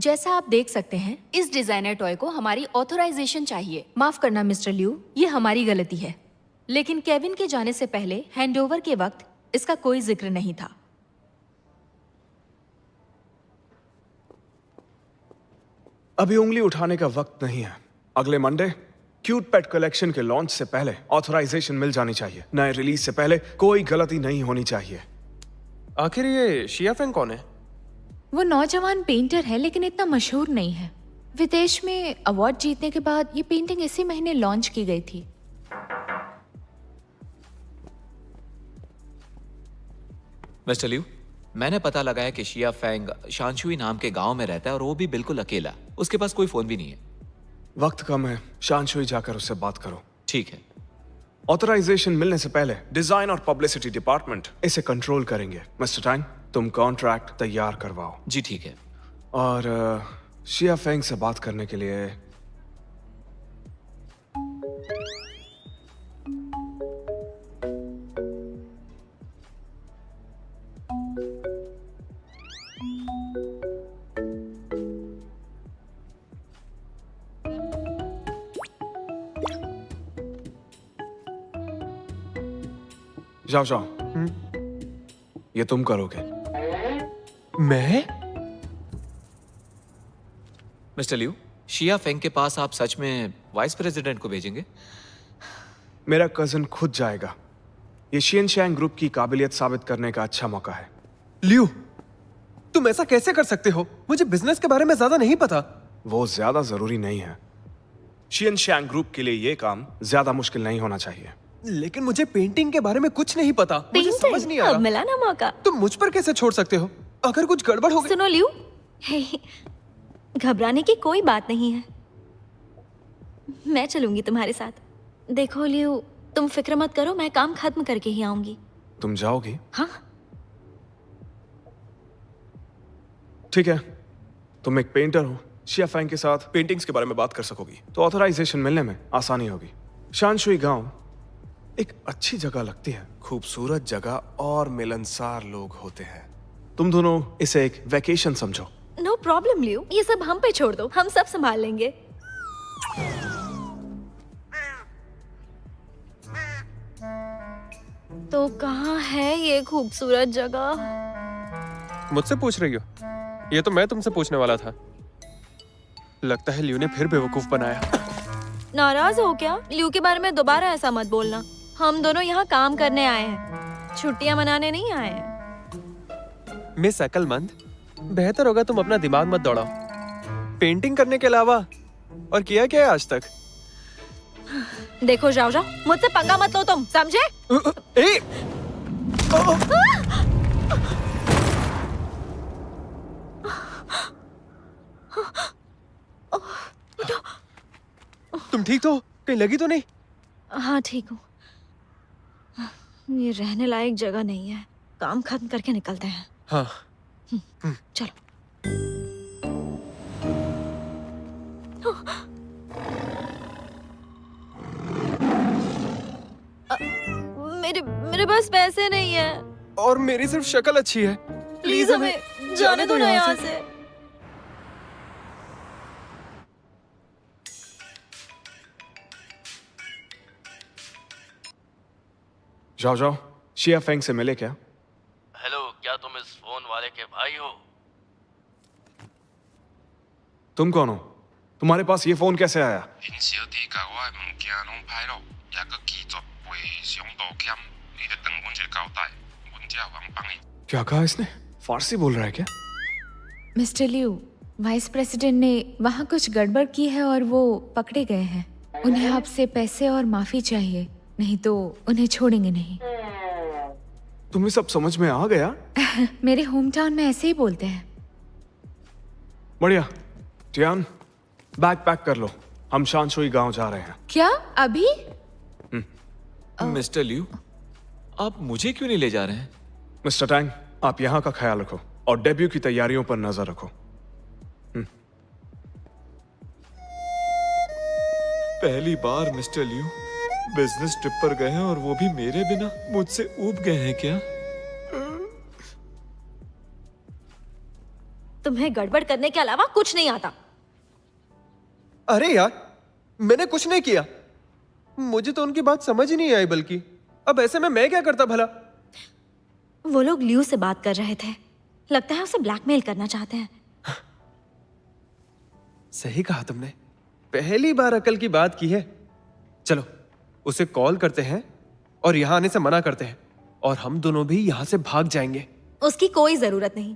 जैसा आप देख सकते हैं, इस डिजाइनर टॉय को हमारी ऑथराइजेशन चाहिए। माफ करना मिस्टर लिू, ये हमारी गलती है। लेकिन केविन के जाने से पहले हैंडओवर के वक्त इसका कोई जिक्र नहीं था। अभी उंगली उठाने का वक्त नहीं है। अगले मंडे क्यूट पेट कलेक्शन के लॉन्च से पहले ऑथराइजेशन मिल जानी चाहिए। नए रिलीज से पहले कोई गलती नहीं होनी चाहिए। आखिर ये शिया फेंग कौन है? वो नौजवान पेंटर है, लेकिन इतना मशहूर नहीं है। विदेश में अवार्ड जीतने के बाद ये पेंटिंग इसी महीने लॉन्च की गई थी। मिस्टर लिू, मैंने पता लगाया कि शिया फेंग शानशुई नाम के गांव में रहता है और वो भी बिल्कुल अकेला। उसके पास कोई फोन भी नहीं है। वक्त कम है, शानशुई जाकर उससे बात करो। ठीक है। ऑथराइजेशन मिलने से पहले डिजाइन और पब्लिसिटी डिपार्टमेंट इसे कंट्रोल करेंगे। मिस्टर टैंग, तुम कॉन्ट्रैक्ट तैयार करवाओ। जी ठीक है। और शिया फेंग से बात करने के लिए जाओ जाओ। ये तुम करोगे। मैं? मिस्टर लिू, शिया फेंग के पास आप सच में वाइस प्रेसिडेंट को भेजेंगे? मेरा कजन खुद जाएगा। ये शियनशैंग ग्रुप की काबिलियत साबित करने का अच्छा मौका है। लियो, तुम ऐसा कैसे कर सकते हो? मुझे बिजनेस के बारे में ज्यादा नहीं पता। वो ज्यादा जरूरी नहीं है। शियनशैंग ग्रुप के लिए ये काम ज्यादा मुश्किल नहीं होना चाहिए। लेकिन मुझे पेंटिंग के बारे में कुछ नहीं पता। मुझे समझ नहीं आ अब रहा। मिला ना मौका। तुम मुझ पर कैसे छोड़ सकते हो? अगर कुछ गड़बड़ हो गई। सुनो लियू, घबराने की कोई बात नहीं है। मैं चलूंगी तुम्हारे साथ। देखो लियू, तुम फिक्र मत करो, मैं काम खत्म करके ही आऊंगी। तुम जाओगी? हाँ। ठीक है, तुम एक पेंटर हो। शिया फेंग के साथ पेंटिंग्स के बारे में बात कर सकोगी, तो ऑथराइजेशन मिलने में आसानी होगी। शानशुई गांव एक अच्छी जगह लगती है। खूबसूरत जगह और मिलनसार लोग होते हैं। तुम दोनों इसे एक वेकेशन समझो। नो प्रॉब्लम लियू, ये सब हम पे छोड़ दो, हम सब संभाल लेंगे। तो कहाँ है ये खूबसूरत जगह? मुझसे पूछ रही हो? ये तो मैं तुमसे पूछने वाला था। लगता है लियू ने फिर बेवकूफ बनाया। नाराज हो क्या? लियू के बारे में दोबारा ऐसा मत बोलना। हम दोनों यहाँ काम करने आए हैं, छुट्टियाँ मनाने नहीं आए हैं। मिस अकलमंद, बेहतर होगा तुम अपना दिमाग मत दौड़ाओ। पेंटिंग करने के अलावा और किया क्या है आज तक? देखो जाओ जाओ, मुझसे पंगा मत लो तुम, समझे? ए! तुम ठीक तो? कहीं लगी तो नहीं? हाँ ठीक हूँ। ये रहने लायक जगह नहीं है। काम खत्म करके निकलते हैं। हाँ। चलो। मेरे मेरे पास पैसे नहीं है। और मेरी सिर्फ शक्ल अच्छी है। प्लीज हमें जाने दो ना यहाँ से। जाओ जाओ। शिया फेंग से मिले क्या? हेलो, क्या तुम इस फोन वाले के भाई हो? तुम कौन हो? तुम्हारे पास ये फोन कैसे आया? क्या कहा इसने? फारसी बोल रहा है क्या? मिस्टर लिू, वाइस प्रेसिडेंट ने वहाँ कुछ गड़बड़ की है और वो पकड़े गए हैं। उन्हें आपसे पैसे और माफी चाहिए, नहीं तो उन्हें छोड़ेंगे नहीं। तुम्हें सब समझ में आ गया? मेरे होम टाउन में ऐसे ही बोलते हैं। बढ़िया। टियान, बैग पैक कर लो, हम शानशुई गांव जा रहे हैं। क्या अभी? मिस्टर लिू, आप मुझे क्यों नहीं ले जा रहे हैं? मिस्टर टैंग, आप यहाँ का ख्याल रखो और डेब्यू की तैयारियों पर नजर रखो। पहली बार मिस्टर लिू बिजनेस ट्रिप पर गए हैं और वो भी मेरे बिना। मुझसे ऊब गए हैं क्या? तुम्हें गड़बड़ करने के अलावा कुछ नहीं आता। अरे यार, मैंने कुछ नहीं किया। मुझे तो उनकी बात समझ ही नहीं आई, बल्कि अब ऐसे में मैं क्या करता भला? वो लोग ल्यू से बात कर रहे थे, लगता है उसे ब्लैकमेल करना चाहते हैं। सही कहा तुमने, पहली बार अकल की बात की है। चलो उसे कॉल करते हैं और यहाँ आने से मना करते हैं, और हम दोनों भी यहाँ से भाग जाएंगे। उसकी कोई जरूरत नहीं।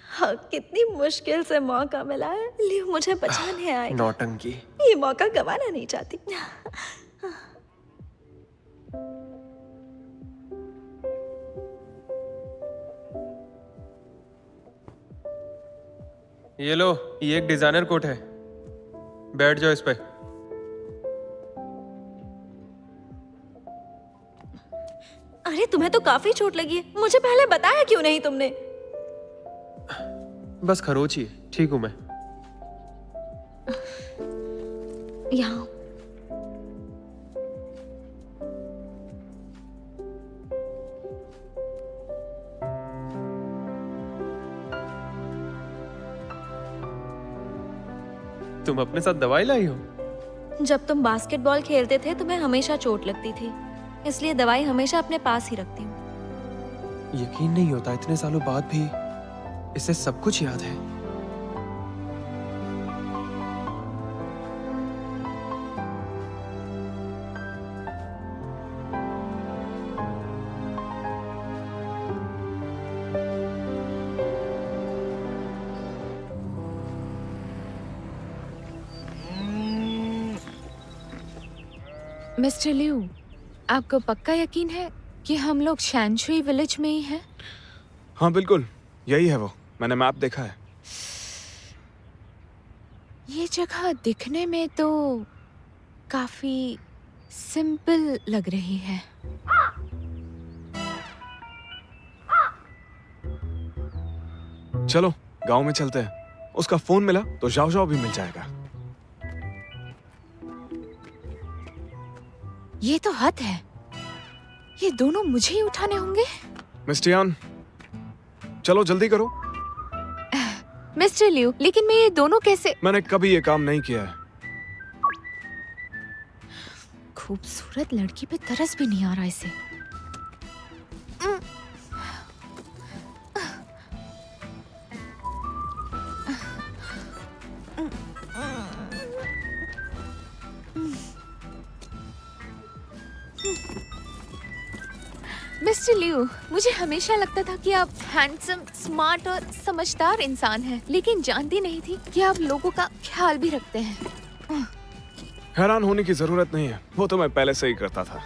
हाँ, कितनी मुश्किल से मौका मिला है। ल्यू मुझे बचाने आएगा। नौटंकी। ये मौका गंवाना नहीं चाहती। ये लो, ये एक डिजाइनर कोट है, बैठ जाओ इस पे। अरे तुम्हें तो काफी चोट लगी है, मुझे पहले बताया क्यों नहीं तुमने? बस खरोच ही है, ठीक हूं मैं। यहाँ तुम अपने साथ दवाई लाई हो? जब तुम बास्केटबॉल खेलते थे तुम्हें हमेशा चोट लगती थी, इसलिए दवाई हमेशा अपने पास ही रखती हूँ। यकीन नहीं होता इतने सालों बाद भी इसे सब कुछ याद है। मिस्टर लिू, आपको पक्का यकीन है कि हम लोग शैनशुई विलेज में ही हैं? हाँ बिल्कुल, यही है वो। मैंने मैप देखा है। ये जगह दिखने में तो काफी सिंपल लग रही है। चलो गांव में चलते हैं। उसका फोन मिला तो जाओ जाओ भी मिल जाएगा। ये तो हद है, ये दोनों मुझे ही उठाने होंगे। मिस्टर यान, चलो जल्दी करो। मिस्टर लिू, लेकिन मैं ये दोनों कैसे? मैंने कभी ये काम नहीं किया है। खूबसूरत लड़की पे तरस भी नहीं आ रहा इसे। मिस्टर लिू, मुझे हमेशा लगता था कि आप हैंडसम, स्मार्ट और समझदार इंसान हैं, लेकिन जानती नहीं थी कि आप लोगों का ख्याल भी रखते हैं। हैरान होने की जरूरत नहीं है, वो तो मैं पहले से ही करता था।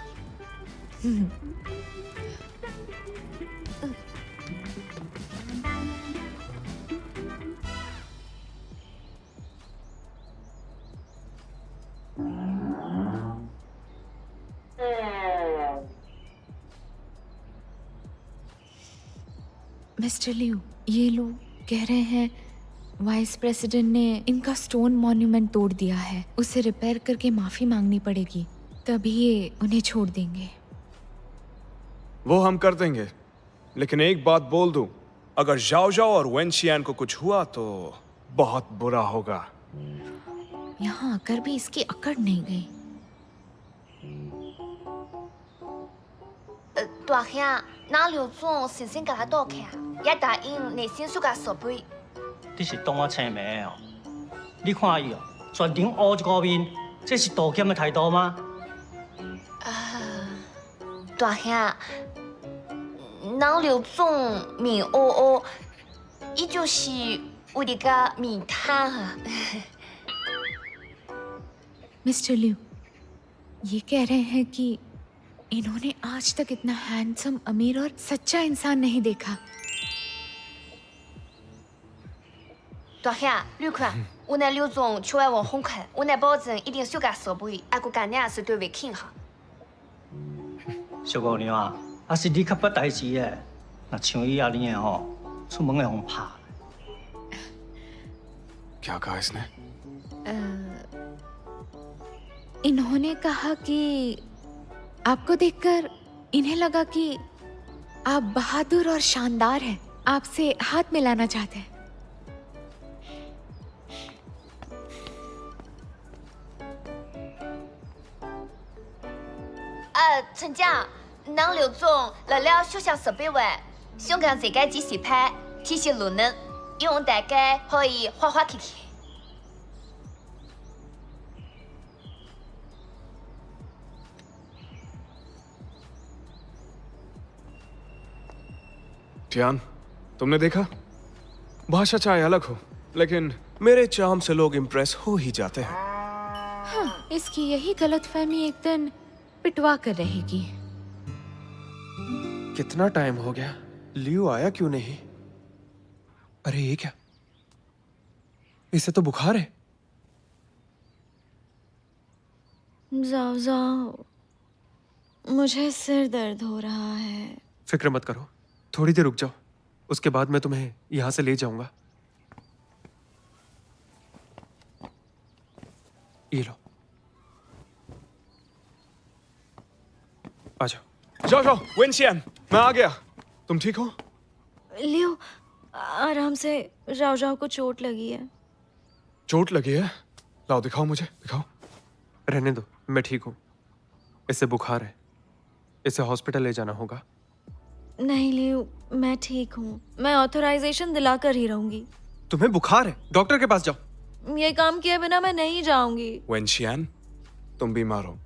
मिस्टर लिू, ये लोग कह रहे हैं वाइस प्रेसिडेंट ने इनका स्टोन मॉन्यूमेंट तोड़ दिया है। उसे रिपेयर करके माफी मांगनी पड़ेगी, तभी ये उन्हें छोड़ देंगे। वो हम कर देंगे, लेकिन एक बात बोल दूं, अगर जाओ जाओ और वेनशियान को कुछ हुआ तो बहुत बुरा होगा। यहाँ आकर भी इसकी अकड़ नहीं गई। 大兄，哪有种先生甲他倒去啊？也答应内心暑假设备。你是当我青梅的哦？你看伊哦，全程乌一个面，这是道歉的态度吗？大兄，哪有种面乌乌，伊就是为了个面瘫啊。 मिस्टर लिू, ये कह रहे हैं कि इन्होंने आज तक इतना हैंडसम, अमीर और सच्चा इंसान नहीं देखा। 大兄，你看，我那刘总出来网红看，我那保证一定暑假设备，还佫干两是对位肯哈。小姑娘啊，还是你较捌代志的，那像伊安尼的吼，出门会互拍。 क्या कहा इसने? इन्होंने कहा कि आपको देखकर इन्हें लगा कि आप बहादुर और शानदार हैं। आपसे हाथ मिलाना चाहते हैं।陈家，咱刘总来了首相设备外，想跟这个机器拍，提醒路人，用大概可以滑滑看看。टियान, तुमने देखा? भाषा चाहे अलग हो, लेकिन मेरे चार्म से लोग इम्प्रेस हो ही जाते हैं। हाँ, इसकी यही गलतफहमी एक दिन पिटवा कर रहेगी। कितना टाइम हो गया, लियो आया क्यों नहीं? अरे ये क्या, इसे तो बुखार है। जाओ जाओ, मुझे सिर दर्द हो रहा है। फिक्र मत करो, थोड़ी देर रुक जाओ, उसके बाद मैं तुम्हें यहां से ले जाऊंगा। ये लो, आ जाओ। जाओ जाओ, वेंशियन, मैं आ गया। तुम ठीक हो? लियो, आराम से, राव जाओ को चोट लगी है। चोट लगी है? लाओ दिखाओ मुझे, दिखाओ। रहने दो, मैं ठीक हूं। इसे बुखार है, इसे हॉस्पिटल ले जाना होगा। नहीं लियो, मैं ठीक हूँ। मैं ऑथराइजेशन दिलाकर ही रहूंगी। तुम्हें बुखार है, डॉक्टर के पास जाओ। ये काम किए बिना मैं नहीं जाऊंगी। वेंशियन, तुम बीमार हो।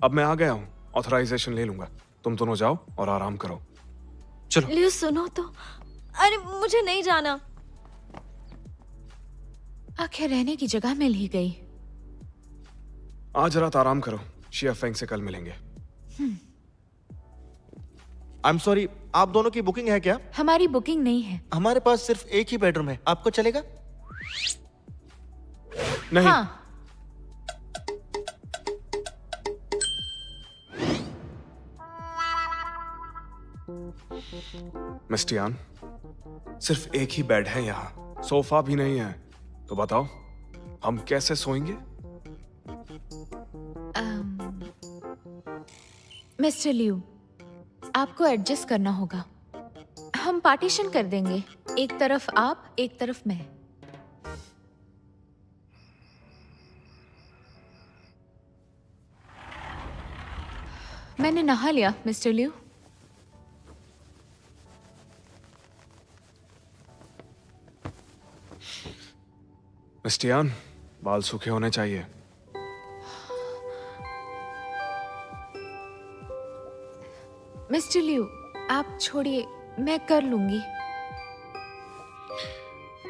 अब मैं आ गया हूँ, ऑथराइजेशन ले लूंगा। तुम दोनों जाओ और आराम करो। चलो। लियो सुनो तो, अरे मुझे नहीं जाना। आखिर रहने की जगह मिल ही गई। आज रात आराम करो, शिया फेंग से कल मिलेंगे। आई एम सॉरी, आप दोनों की बुकिंग है क्या? हमारी बुकिंग नहीं है। हमारे पास सिर्फ एक ही बेडरूम है, आपको चलेगा? नहीं। हाँ, मिस्टियान, सिर्फ एक ही बेड है यहाँ, सोफा भी नहीं है। तो बताओ, हम कैसे सोएंगे? मिस्टर लियू, आपको एडजस्ट करना होगा। हम पार्टीशन कर देंगे, एक तरफ आप, एक तरफ मैं। मैंने नहा लिया, मिस्टर लियू। मिस्टियान, बाल सूखे होने चाहिए। मिस्टर लियू, आप छोड़िए, मैं कर लूंगी।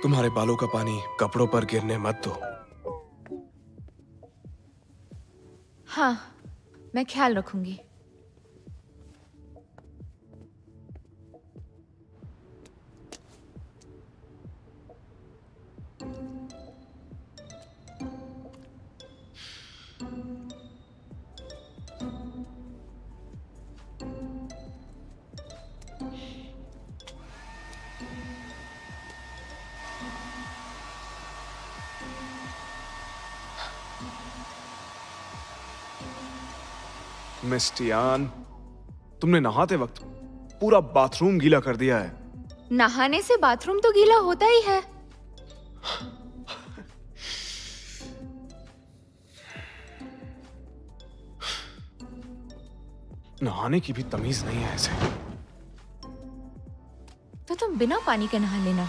तुम्हारे बालों का पानी कपड़ों पर गिरने मत दो। हाँ, मैं ख्याल रखूंगी। मिस्टियान, तुमने नहाते वक्त पूरा बाथरूम गीला कर दिया है। नहाने से बाथरूम तो गीला होता ही है। नहाने की भी तमीज नहीं है ऐसे। तो तुम बिना पानी के नहा लेना।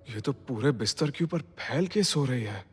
ये तो पूरे बिस्तर के ऊपर फैल के सो रही है।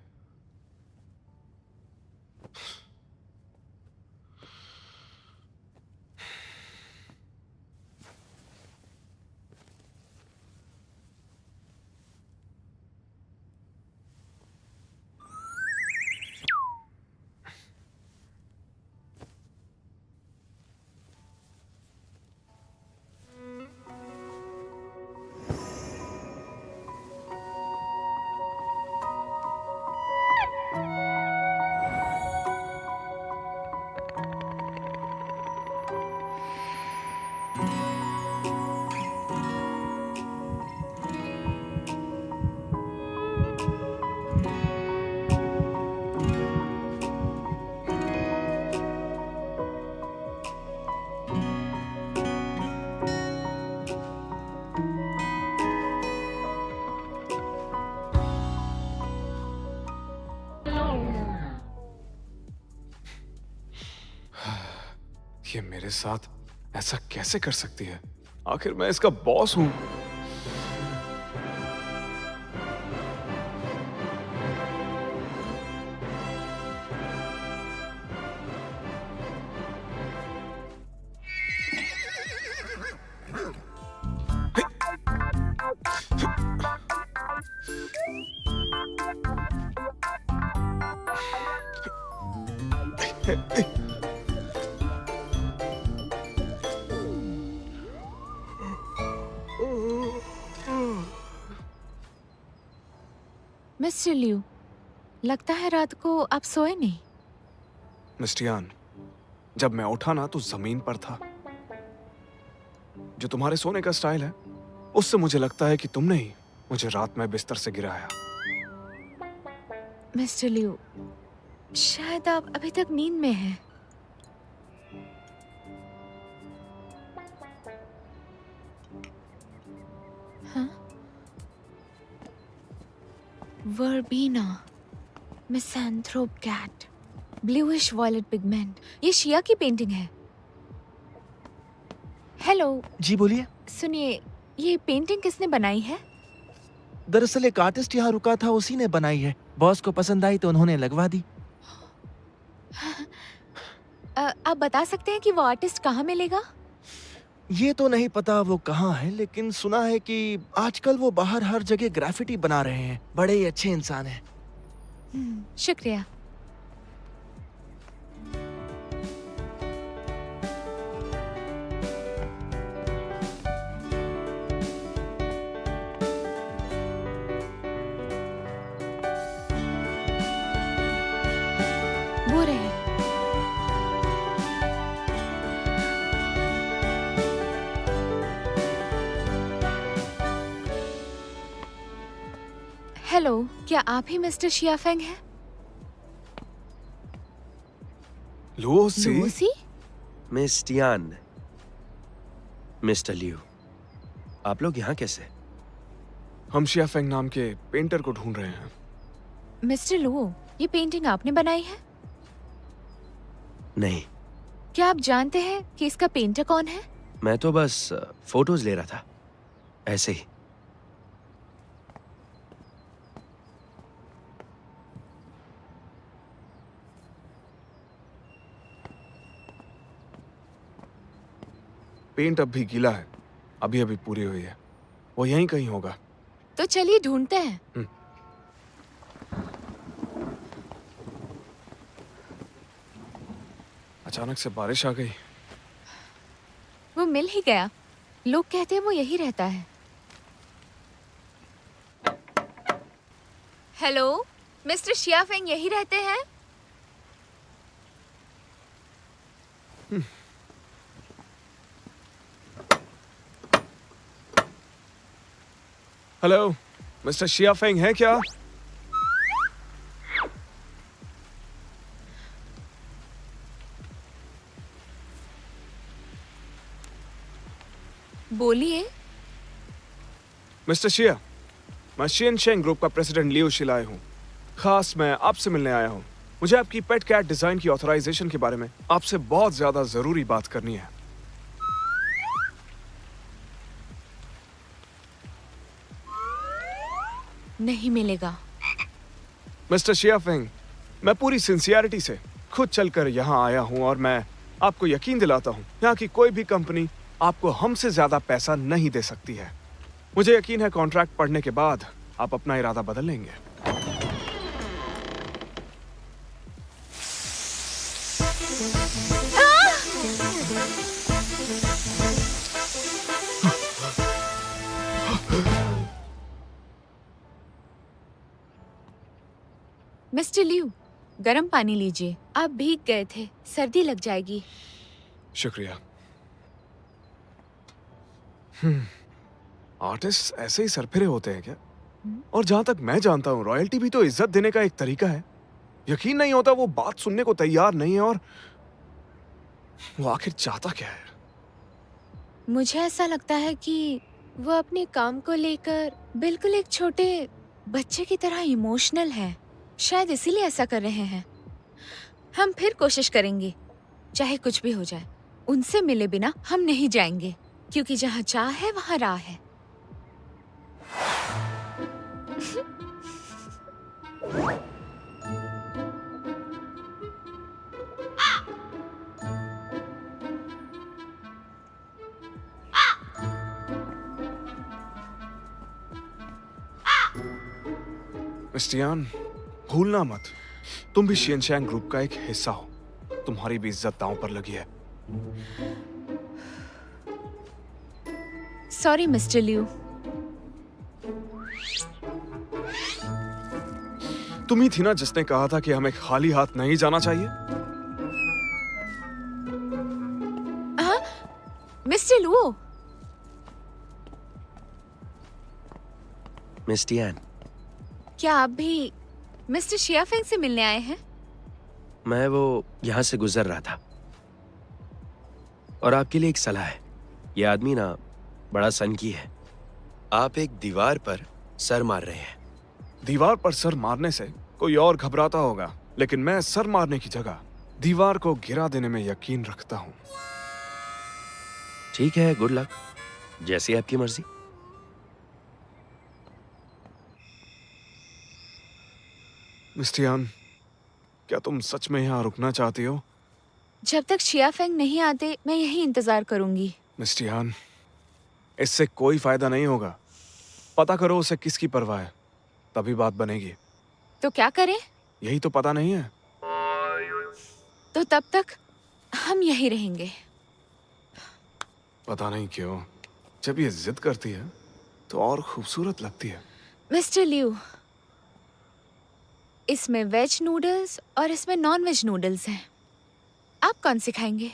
ये मेरे साथ ऐसा कैसे कर सकती है? आखिर मैं इसका बॉस हूं। मिस्टर लिू, लगता है रात को आप सोए नहीं। मिस्टर यान, जब मैं उठा ना तो जमीन पर था। जो तुम्हारे सोने का स्टाइल है, उससे मुझे लगता है कि तुमने ही मुझे रात में बिस्तर से गिराया। मिस्टर लिू, शायद आप अभी तक नींद में हैं। हाँ? Verbena, misanthrope cat, bluish violet pigment. ये शिया की पेंटिंग है। हेलो, जी बोलिए। सुनिए, ये पेंटिंग किसने बनाई है? दरअसल एक आर्टिस्ट यहाँ रुका था, उसी ने बनाई है। बॉस को पसंद आई तो उन्होंने लगवा दी। आप बता सकते हैं कि वो आर्टिस्ट कहाँ मिलेगा? ये तो नहीं पता वो कहाँ है, लेकिन सुना है कि आजकल वो बाहर हर जगह ग्राफिटी बना रहे हैं। बड़े ही अच्छे इंसान हैं। शुक्रिया। वो रहे। हेलो, क्या आप ही मिस्टर शियाफेंग हैं? Lucy? Lucy? Miss Tian, mister Liu, आप लोग यहाँ कैसे? हम शियाफेंग नाम के पेंटर को ढूंढ रहे हैं। मिस्टर लू, ये पेंटिंग आपने बनाई है? नहीं, क्या आप जानते हैं कि इसका पेंटर कौन है? मैं तो बस फोटोज ले रहा था, ऐसे ही। पेंट अब भी गीला है, अभी अभी पूरी हुई है। वो यहीं कहीं होगा। तो चलिए ढूंढते हैं। अचानक से बारिश आ गई। वो मिल ही गया। लोग कहते हैं वो यही रहता है। हेलो, मिस्टर शियाफेंग यही रहते हैं? हेलो, मिस्टर शियाफेंग है क्या? बोलिए। मिस्टर शिया, मैं शियन शेंग ग्रुप का प्रेसिडेंट लियो शिलाई हूँ। खास मैं आपसे मिलने आया हूँ। मुझे आपकी पेट कैट डिजाइन की ऑथराइजेशन के बारे में आपसे बहुत ज्यादा जरूरी बात करनी है। नहीं मिलेगा। मिस्टर शियाफेंग, मैं पूरी सिंसियरिटी से खुद चलकर यहाँ आया हूँ और मैं आपको यकीन दिलाता हूँ, यहाँ की कोई भी कंपनी आपको हमसे ज्यादा पैसा नहीं दे सकती है। मुझे यकीन है कॉन्ट्रैक्ट पढ़ने के बाद आप अपना इरादा बदल लेंगे। मिस्टर लिू, गर्म पानी लीजिए। आप भीग गए थे, सर्दी लग जाएगी। शुक्रिया। आर्टिस्ट ऐसे ही सरफिरे होते हैं क्या? और जहां तक मैं जानता हूं, रॉयल्टी भी तो इज्जत देने का एक तरीका है। यकीन नहीं होता वो बात सुनने को तैयार नहीं है। और वो आखिर चाहता क्या है? मुझे ऐसा लगता है कि वो अपने काम को लेकर बिल्कुल एक छोटे बच्चे की तरह इमोशनल है। शायद इसीलिए ऐसा कर रहे हैं। हम फिर कोशिश करेंगे, चाहे कुछ भी हो जाए। उनसे मिले बिना हम नहीं जाएंगे, क्योंकि जहाँ चाह है वहाँ राह है। मिस्टियान, भूलना मत, तुम भी शियनशैंग ग्रुप का एक हिस्सा हो। तुम्हारी भी इज्जत दांव पर लगी है। Sorry mister Liu. तुम ही थी ना जिसने कहा था कि हमें खाली हाथ नहीं जाना चाहिए। हाँ, मिस्टर लुओ। मिस टियान, क्या आप भी मिस्टर शियाफेंग से मिलने आए हैं? मैं वो यहाँ से गुजर रहा था और आपके लिए एक सलाह है। ये आदमी ना बड़ा सनकी है। आप एक दीवार पर सर मार रहे हैं। दीवार पर सर मारने से कोई और घबराता होगा, लेकिन मैं सर मारने की जगह दीवार को गिरा देने में यकीन रखता हूँ। ठीक है, गुड लक, जैसी आपकी मर्जी। मिस्टियान, क्या तुम सच में यहाँ रुकना चाहती हो? जब तक शियाफेंग नहीं आते मैं यही इंतजार करूंगी। मिस्टियान, इससे कोई फायदा नहीं होगा। पता करो उसे किसकी परवाह है, तभी बात बनेगी। तो क्या करें? यही तो पता नहीं है। तो तब तक हम यही रहेंगे। पता नहीं क्यों जब ये जिद करती है तो और खूबसूरत लगती है। मिस्टर लियू, इसमें वेज नूडल्स और इसमें नॉन वेज नूडल्स हैं। आप कौन से खाएंगे?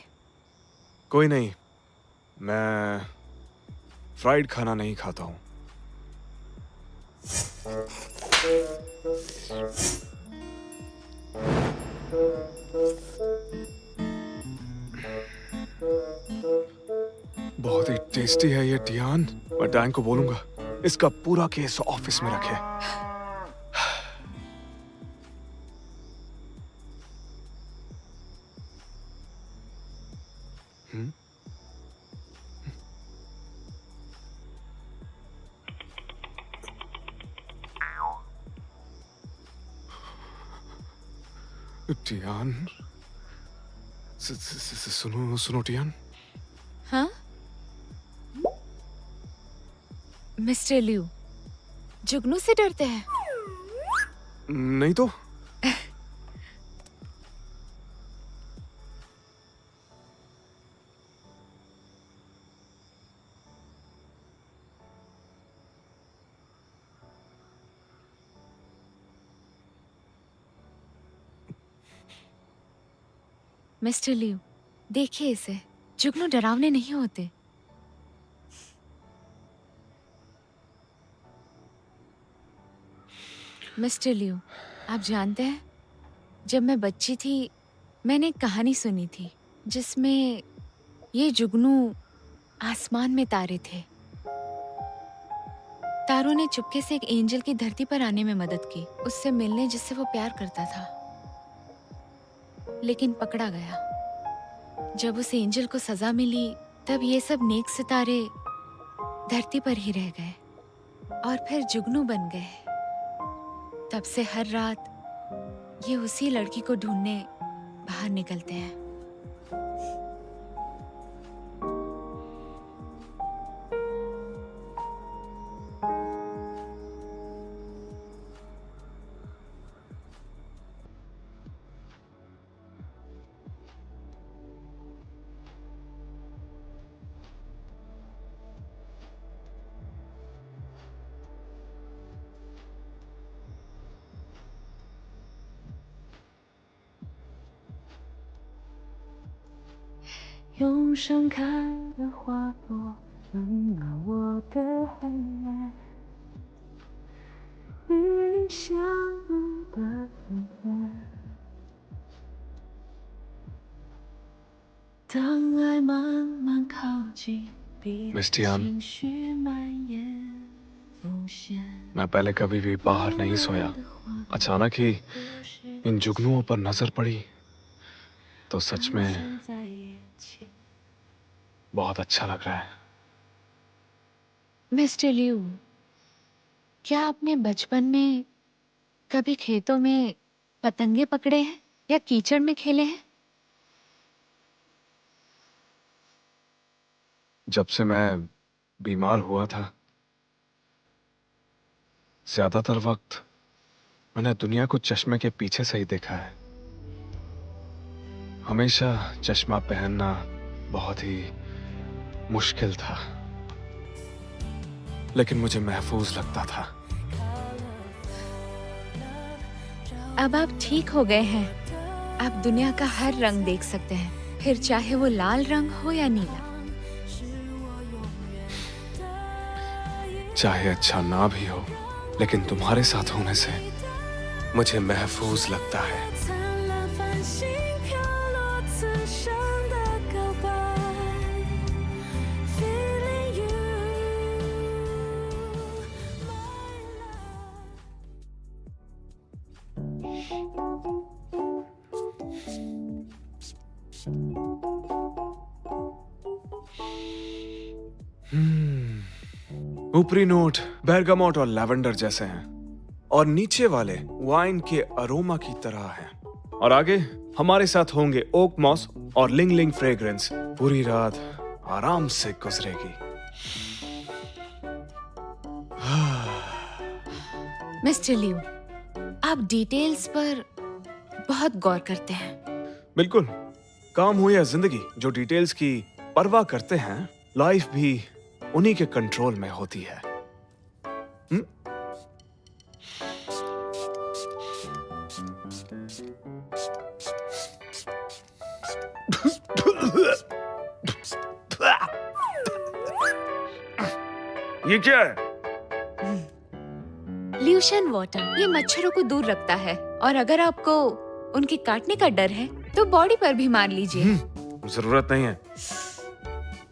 कोई नहीं, मैं फ्राइड खाना नहीं खाता हूँ। बहुत ही टेस्टी है ये टियान। मैं डैन को बोलूंगा इसका पूरा केस ऑफिस में रखे। टियान, सुनो सुनो टियान। हाँ? मिस्टर लियू, जुगनू से डरते हैं? नहीं तो। मिस्टर लियू, देखिए इसे, जुगनू डरावने नहीं होते। मिस्टर लियू, आप जानते हैं, जब मैं बच्ची थी मैंने एक कहानी सुनी थी जिसमें ये जुगनू आसमान में तारे थे। तारों ने चुपके से एक एंजल की धरती पर आने में मदद की, उससे मिलने जिससे वो प्यार करता था, लेकिन पकड़ा गया। जब उस एंजल को सजा मिली तब ये सब नेक सितारे धरती पर ही रह गए और फिर जुगनू बन गए। तब से हर रात ये उसी लड़की को ढूंढने बाहर निकलते हैं।用盛开的花朵温暖我的黑夜，与你相遇的分别。当爱慢慢靠近，彼此 मिस्टियान, 情绪蔓延，浮现 मैं पहले कभी भी बाहर नहीं सोया। अचानक ही इन जुगनुओं पर नजर पड़ी तो सच में बहुत अच्छा लग रहा है। मिस्टर लिू, क्या आपने बचपन में कभी खेतों में पतंगे पकड़े हैं या कीचड़ में खेले हैं? जब से मैं बीमार हुआ था, ज्यादातर वक्त मैंने दुनिया को चश्मे के पीछे से ही देखा है। हमेशा चश्मा पहनना बहुत ही मुश्किल था, लेकिन मुझे महफूज लगता था। अब आप ठीक हो गए हैं। आप दुनिया का हर रंग देख सकते हैं, फिर चाहे वो लाल रंग हो या नीला। चाहे अच्छा ना भी हो, लेकिन तुम्हारे साथ होने से मुझे महफूज लगता है। ऊपरी नोट बेरगामोट और लैवेंडर जैसे हैं, और नीचे वाले वाइन के अरोमा की तरह हैं। और आगे हमारे साथ होंगे ओक मॉस और लिंग लिंग फ्रेग्रेंस। पूरी रात आराम से गुजरेगी। मिस्टर लिू, आप डिटेल्स पर बहुत गौर करते हैं। बिल्कुल। काम हो या जिंदगी, जो डिटेल्स की परवाह करते हैं, लाइफ भी उन्हीं के कंट्रोल में होती है। ये क्या है? ल्यूशन वाटर ये मच्छरों को दूर रखता है, और अगर आपको उनके काटने का डर है तो बॉडी पर भी मार लीजिए। जरूरत नहीं है।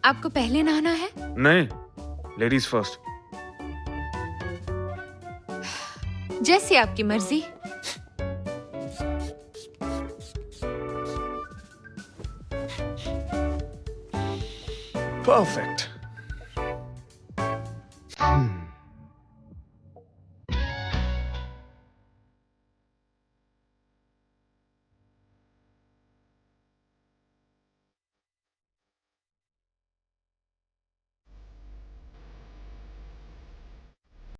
आपको पहले नहाना है? नहीं, लेडीज फर्स्ट। जैसी आपकी मर्जी। परफेक्ट।